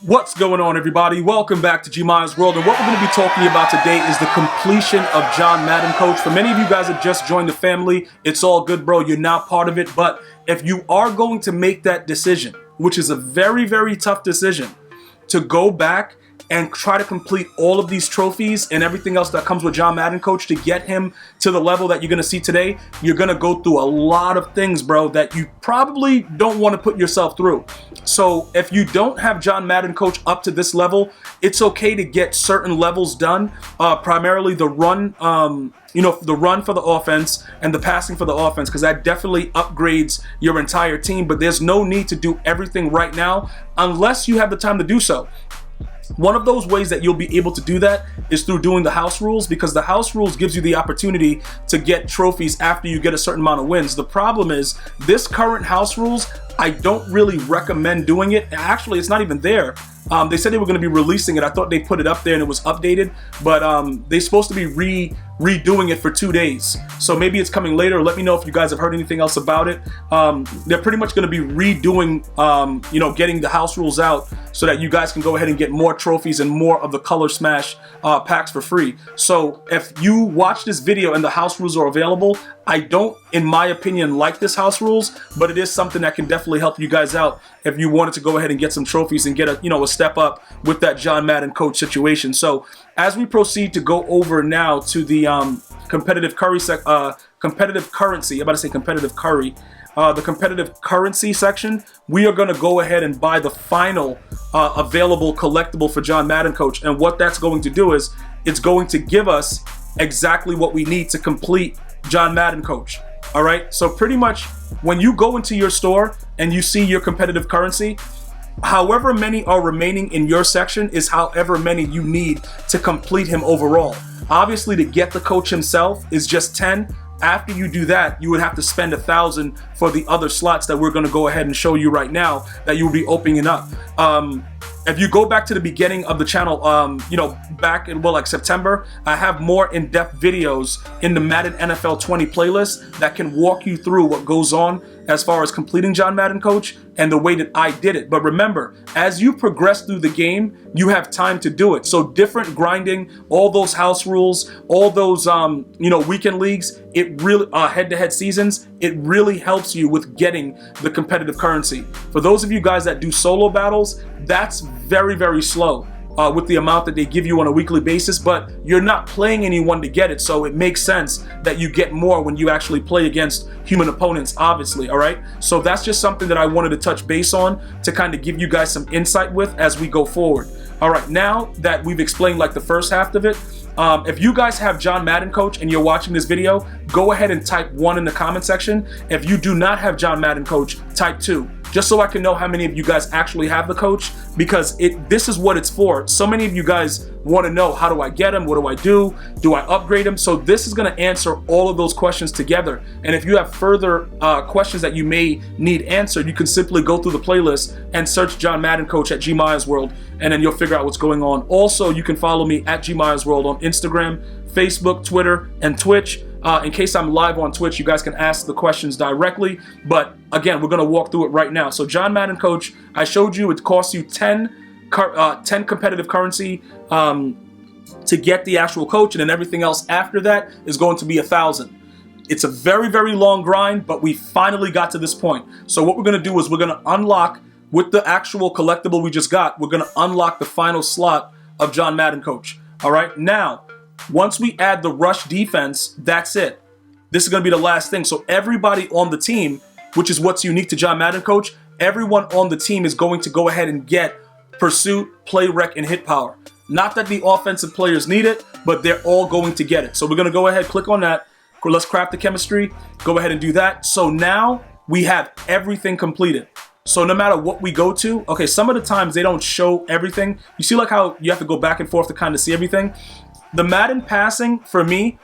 What's going on, everybody? Welcome back to GmiasWorld, and what we're going to be talking about today is the completion of John Madden Coach. For many of you guys that just joined the family, it's all good, bro. You're not part of it, but if you are going to make that decision, which is a very, very tough decision, to go back and try to complete all of these trophies and everything else that comes with John Madden Coach to get him to the level that you're going to see today, you're going to go through a lot of things, bro, that you probably don't want to put yourself through. So if you don't have John Madden Coach up to this level, it's okay to get certain levels done, primarily the run, the run for the offense and the passing for the offense, because that definitely upgrades your entire team. But there's no need to do everything right now unless you have the time to do so. One of those ways that you'll be able to do that is through doing the house rules, because the house rules gives you the opportunity to get trophies after you get a certain amount of wins. The problem is this current house rules, I don't really recommend doing it. Actually, it's not even there. They said they were going to be releasing it. I thought they put it up there and it was updated, but they're supposed to be redoing it for 2 days. So maybe it's coming later. Let me know if you guys have heard anything else about it. They're pretty much going to be redoing, getting the house rules out so that you guys can go ahead and get more trophies and more of the Color Smash packs for free. So if you watch this video and the house rules are available, I don't, in my opinion, like this house rules, but it is something that can definitely help you guys out if you wanted to go ahead and get some trophies and get a step up with that John Madden Coach situation. So as we proceed to go over now to the competitive currency, the competitive currency section, we are going to go ahead and buy the final available collectible for John Madden Coach. And what that's going to do is it's going to give us exactly what we need to complete John Madden Coach. All right, so pretty much when you go into your store and you see your competitive currency, however many are remaining in your section is however many you need to complete him overall. Obviously, to get the coach himself is just 10. After you do that, you would have to spend 1,000 for the other slots that we're going to go ahead and show you right now that you'll be opening up. If you go back to the beginning of the channel, back in like September, I have more in-depth videos in the Madden NFL 20 playlist that can walk you through what goes on as far as completing John Madden Coach and the way that I did it. But remember, as you progress through the game, you have time to do it. So different grinding, all those house rules, all those weekend leagues, it really head-to-head seasons, it really helps you with getting the competitive currency. For those of you guys that do solo battles, that's very, very slow with the amount that they give you on a weekly basis, but you're not playing anyone to get it, so it makes sense that you get more when you actually play against human opponents, obviously. All right, so that's just something that I wanted to touch base on to kind of give you guys some insight with as we go forward. All right, now that we've explained like the first half of it, if you guys have John Madden Coach and you're watching this video, go ahead and type 1 in the comment section. If you do not have John Madden Coach, type 2. Just so I can know how many of you guys actually have the coach, because this is what it's for. So many of you guys want to know, how do I get him? What do I do? Do I upgrade him? So this is going to answer all of those questions together. And if you have further questions that you may need answered, you can simply go through the playlist and search John Madden Coach at GmiasWorld, and then you'll figure out what's going on. Also, you can follow me at GmiasWorld on Instagram, Facebook, Twitter, and Twitch. In case I'm live on Twitch, you guys can ask the questions directly. But again, we're going to walk through it right now. So John Madden Coach, I showed you it costs you 10 competitive currency to get the actual coach, and then everything else after that is going to be 1,000. It's a very, very long grind, but we finally got to this point. So what we're going to do is we're going to unlock, with the actual collectible we just got, we're going to unlock the final slot of John Madden Coach. All right, now, once we add the rush defense, that's it. This is going to be the last thing. So everybody on the team, which is what's unique to John Madden Coach, everyone on the team is going to go ahead and get pursuit, play rec, and hit power. Not that the offensive players need it, but they're all going to get it. So we're going to go ahead, click on that. Let's craft the chemistry. Go ahead and do that. So now we have everything completed. So no matter what we go to, okay, some of the times they don't show everything. You see like how you have to go back and forth to kind of see everything? The Madden passing, for me,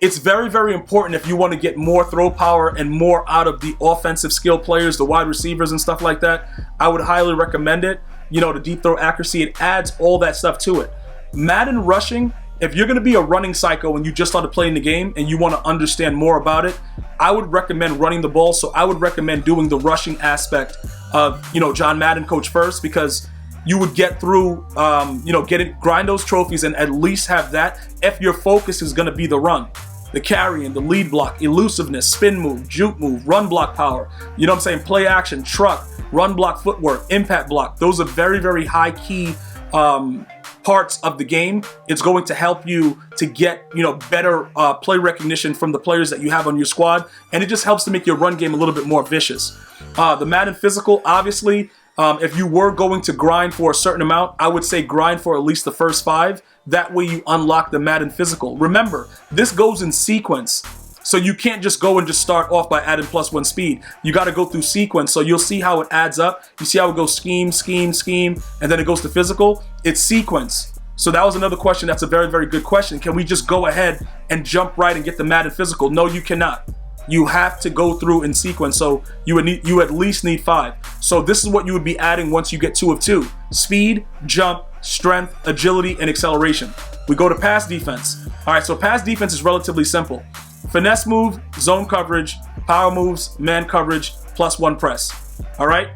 it's very, very important if you want to get more throw power and more out of the offensive skill players, the wide receivers and stuff like that. I would highly recommend it. The deep throw accuracy, it adds all that stuff to it. Madden rushing, if you're going to be a running psycho and you just started playing the game and you want to understand more about it, I would recommend running the ball. So I would recommend doing the rushing aspect of, John Madden Coach first, because you would get through, grind those trophies and at least have that if your focus is going to be the run, the carrying, the lead block, elusiveness, spin move, juke move, run block power, you know what I'm saying, play action, truck, run block footwork, impact block. Those are very, very high key parts of the game. It's going to help you to get, better play recognition from the players that you have on your squad, and it just helps to make your run game a little bit more vicious. The Madden physical, obviously, if you were going to grind for a certain amount, I would say grind for at least the first 5. That way you unlock the Madden physical. Remember, this goes in sequence. So you can't just go and just start off by adding +1 speed. You got to go through sequence. So you'll see how it adds up. You see how it goes scheme, scheme, scheme, and then it goes to physical. It's sequence. So that was another question. That's a very, very good question. Can we just go ahead and jump right and get the Madden physical? No, you cannot. You have to go through in sequence. So you at least need 5. So this is what you would be adding once you get 2 of 2. Speed, jump, strength, agility, and acceleration. We go to pass defense. All right, so pass defense is relatively simple. Finesse move, zone coverage, power moves, man coverage, +1 press. All right?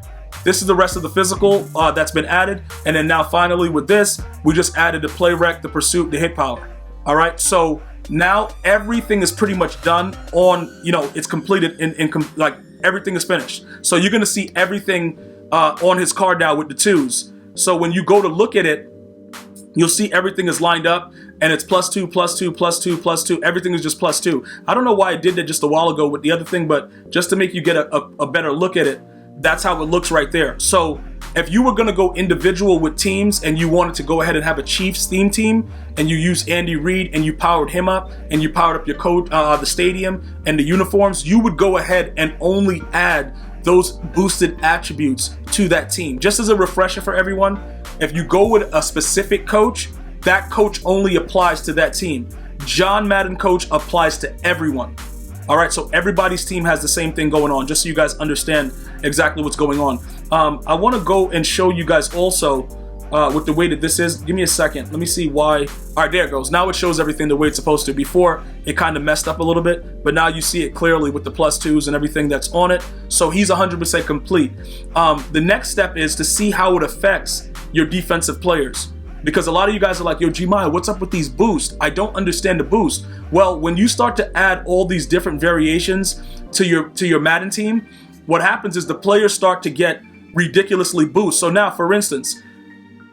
This is the rest of the physical that's been added. And then now finally with this, we just added the play rec, the pursuit, the hit power. All right? So now everything is pretty much done on, it's completed like everything is finished. So you're going to see everything on his card now with the 2s. So when you go to look at it, you'll see everything is lined up and it's +2, +2, +2, +2. Everything is just +2. I don't know why I did that just a while ago with the other thing, but just to make you get a better look at it, that's how it looks right there. So if you were going to go individual with teams and you wanted to go ahead and have a Chiefs theme team and you use Andy Reid and you powered him up and you powered up your coach, the stadium and the uniforms, you would go ahead and only add those boosted attributes to that team. Just as a refresher for everyone, if you go with a specific coach, that coach only applies to that team. John Madden coach applies to everyone. All right, so everybody's team has the same thing going on, just so you guys understand exactly what's going on. I want to go and show you guys also with the way that this is. Give me a second. Let me see why. All right, there it goes. Now it shows everything the way it's supposed to. Before, it kind of messed up a little bit, but now you see it clearly with the +2s and everything that's on it. So he's 100% complete. The next step is to see how it affects your defensive players. Because a lot of you guys are like, yo, Gmia, what's up with these boosts? I don't understand the boost. Well, when you start to add all these different variations to your Madden team, what happens is the players start to get ridiculously boost. So now, for instance,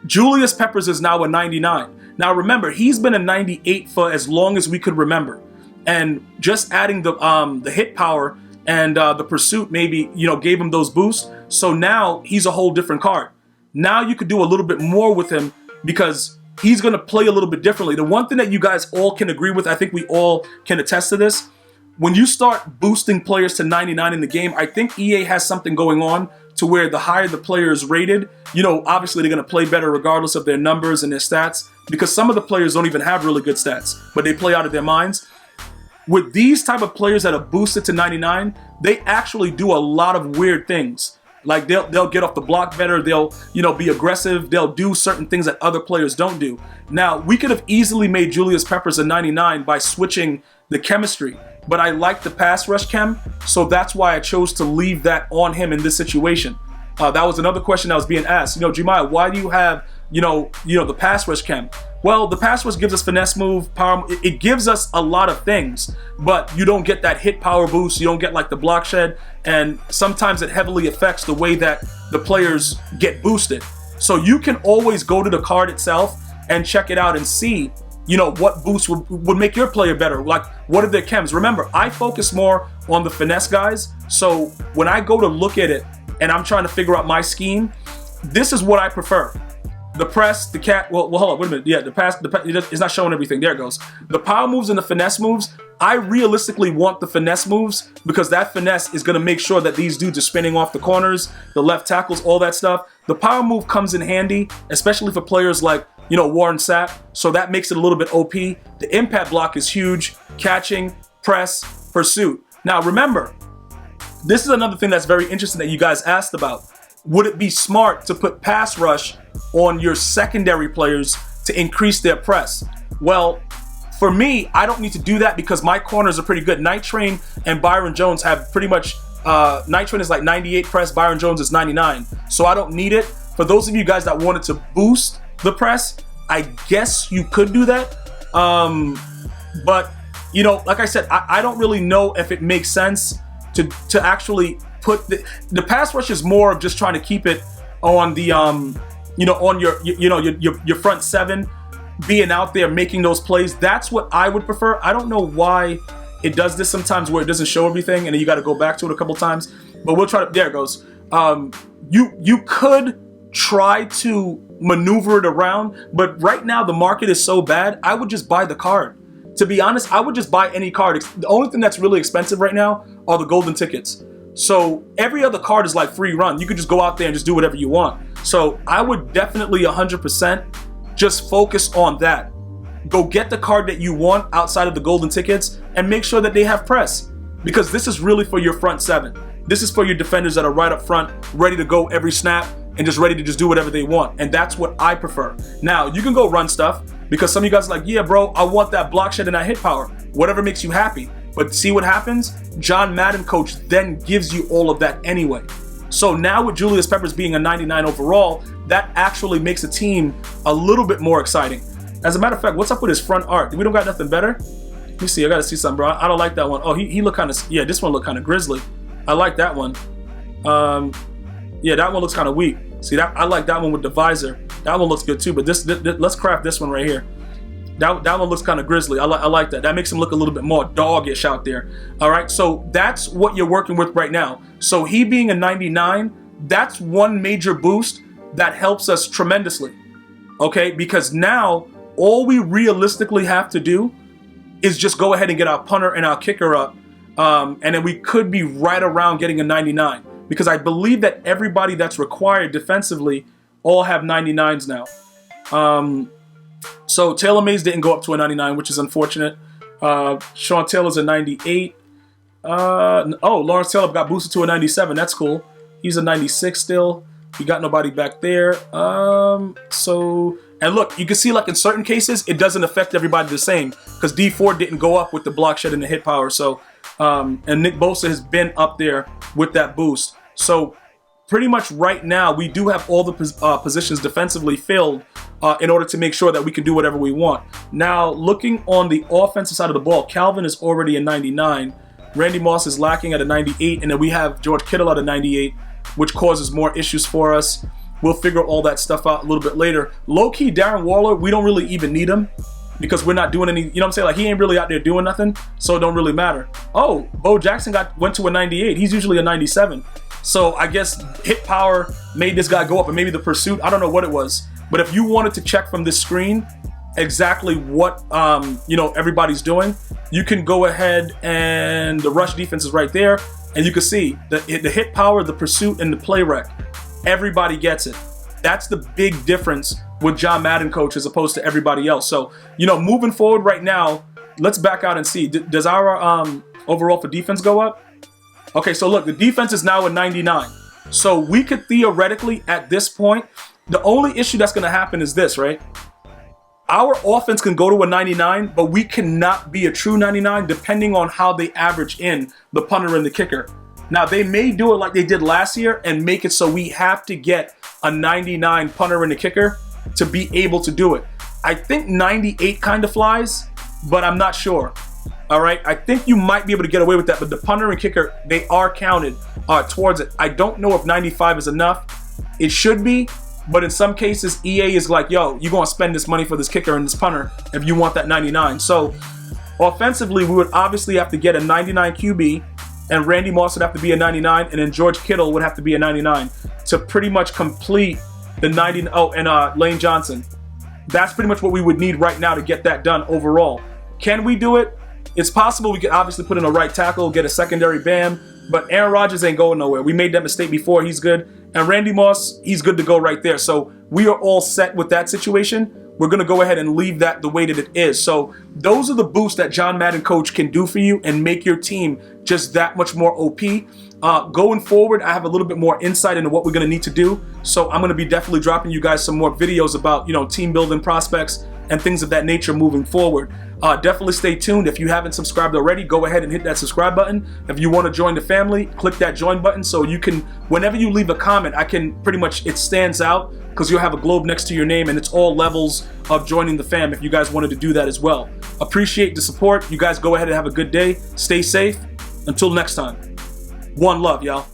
Julius Peppers is now a 99. Now remember, he's been a 98 for as long as we could remember. And just adding the hit power and the pursuit maybe, gave him those boosts. So now he's a whole different card. Now you could do a little bit more with him because he's going to play a little bit differently. The one thing that you guys all can agree with, I think we all can attest to this, when you start boosting players to 99 in the game, I think EA has something going on to where the higher the player is rated, obviously they're going to play better regardless of their numbers and their stats, because some of the players don't even have really good stats, but they play out of their minds. With these type of players that are boosted to 99, they actually do a lot of weird things. Like they'll get off the block better, they'll be aggressive, they'll do certain things that other players don't do. Now, we could have easily made Julius Peppers a 99 by switching the chemistry, but I like the pass rush chem, so that's why I chose to leave that on him in this situation. That was another question that was being asked. Gmia, why do you have the pass rush chem? Well, the pass rush gives us finesse move, power. It gives us a lot of things, but you don't get that hit power boost. You don't get like the block shed, and sometimes it heavily affects the way that the players get boosted. So you can always go to the card itself and check it out and see, what boost would make your player better. Like, what are their chems? Remember, I focus more on the finesse guys. So when I go to look at it and I'm trying to figure out my scheme, this is what I prefer. The press, the cat, well, hold on, wait a minute. Yeah, the pass, it's not showing everything. There it goes. The power moves and the finesse moves, I realistically want the finesse moves because that finesse is going to make sure that these dudes are spinning off the corners, the left tackles, all that stuff. The power move comes in handy, especially for players like, Warren Sapp, so that makes it a little bit OP. The impact block is huge, catching, press, pursuit. Now remember, this is another thing that's very interesting that you guys asked about. Would it be smart to put pass rush on your secondary players to increase their press? Well, for me, I don't need to do that because my corners are pretty good. Night Train and Byron Jones have pretty much, Night Train is like 98 press, Byron Jones is 99. So I don't need it. For for those of you guys that wanted to boost the press, I guess you could do that. But you know, like I said, I don't really know if it makes sense to actually put the pass rush is more of just trying to keep it on the you know, on your front seven, being out there making those plays. That's what I would prefer. I don't know why it does this sometimes where it doesn't show everything and then you got to go back to it a couple times, but we'll try to. There it goes. You could try to maneuver it around, but right now the market is so bad, I would just buy the card. To be honest, I would just buy any card. The only thing that's really expensive right now are the golden tickets. So every other card is like free run. You could just go out there and just do whatever you want. So I would definitely 100% just focus on that. Go get the card that you want outside of the golden tickets and make sure that they have press, because this is really for your front seven. This is for your defenders that are right up front, ready to go every snap and just ready to just do whatever they want. And that's what I prefer. Now, you can go run stuff, because some of you guys are like, yeah, bro, I want that block shed and that hit power. Whatever makes you happy. But see what happens? John Madden coach then gives you all of that anyway. So now with Julius Peppers being a 99 overall, that actually makes the team a little bit more exciting. As a matter of fact, what's up with his front arc? We don't got nothing better? Let me see, I gotta see something, bro. I don't like that one. Oh, he looked kind of, yeah, this one looked kind of grisly. I like that one. Yeah, that one looks kind of weak. See, that I like that one with the visor. That one looks good too, but this let's craft this one right here. That one looks kind of grisly. I like that. That makes him look a little bit more doggish out there. All right, so that's what you're working with right now. So he being a 99, that's one major boost that helps us tremendously. Okay, because now all we realistically have to do is just go ahead and get our punter and our kicker up, and then we could be right around getting a 99. Because I believe that everybody that's required defensively all have 99s now. So Taylor Mays didn't go up to a 99, which is unfortunate. Sean Taylor's a 98. Lawrence Taylor got boosted to a 97. That's cool. He's a 96 still. We got nobody back there. And look, you can see like in certain cases, it doesn't affect everybody the same, because D4 didn't go up with the block shed and the hit power. So, and Nick Bosa has been up there with that boost. So pretty much right now, we do have all the positions defensively filled in order to make sure that we can do whatever we want. Now, looking on the offensive side of the ball, Calvin is already a 99. Randy Moss is lacking at a 98. And then we have George Kittle at a 98, which causes more issues for us. We'll figure all that stuff out a little bit later. Low-key, Darren Waller, we don't really even need him, because we're not doing any, you know what I'm saying? Like, he ain't really out there doing nothing, so it don't really matter. Oh, Bo Jackson went to a 98. He's usually a 97. So I guess hit power made this guy go up, and maybe the pursuit, I don't know what it was. But if you wanted to check from this screen exactly what everybody's doing, you can go ahead, and the rush defense is right there, and you can see the hit power, the pursuit, and the play rec. Everybody gets it. That's the big difference with John Madden coach as opposed to everybody else. So, moving forward right now, let's back out and see. Does our overall for defense go up? Okay, so look, the defense is now a 99. So we could theoretically, at this point, the only issue that's going to happen is this, right? Our offense can go to a 99, but we cannot be a true 99 depending on how they average in the punter and the kicker. Now, they may do it like they did last year and make it so we have to get a 99 punter and a kicker to be able to do it. I think 98 kind of flies, but I'm not sure. All right, I think you might be able to get away with that, but the punter and kicker, they are counted towards it. I don't know if 95 is enough. It should be, but in some cases, EA is like, yo, you're going to spend this money for this kicker and this punter if you want that 99. So offensively, we would obviously have to get a 99 QB, and Randy Moss would have to be a 99, and then George Kittle would have to be a 99 to pretty much complete the 90. Oh, and Lane Johnson. That's pretty much what we would need right now to get that done overall. Can we do it? It's possible. We could obviously put in a right tackle, get a secondary Bam, but Aaron Rodgers ain't going nowhere. We made that mistake before. He's good. And Randy Moss, he's good to go right there. So we are all set with that situation. We're going to go ahead and leave that the way that it is. So those are the boosts that John Madden coach can do for you and make your team just that much more OP. Going forward, I have a little bit more insight into what we're going to need to do. So I'm going to be definitely dropping you guys some more videos about, team building prospects and things of that nature moving forward. Definitely stay tuned. If you haven't subscribed already, go ahead and hit that subscribe button. If you want to join the family, click that join button so you can, whenever you leave a comment, I can pretty much, it stands out because you'll have a globe next to your name, and it's all levels of joining the fam if you guys wanted to do that as well. Appreciate the support. You guys go ahead and have a good day. Stay safe. Until next time. One love, y'all.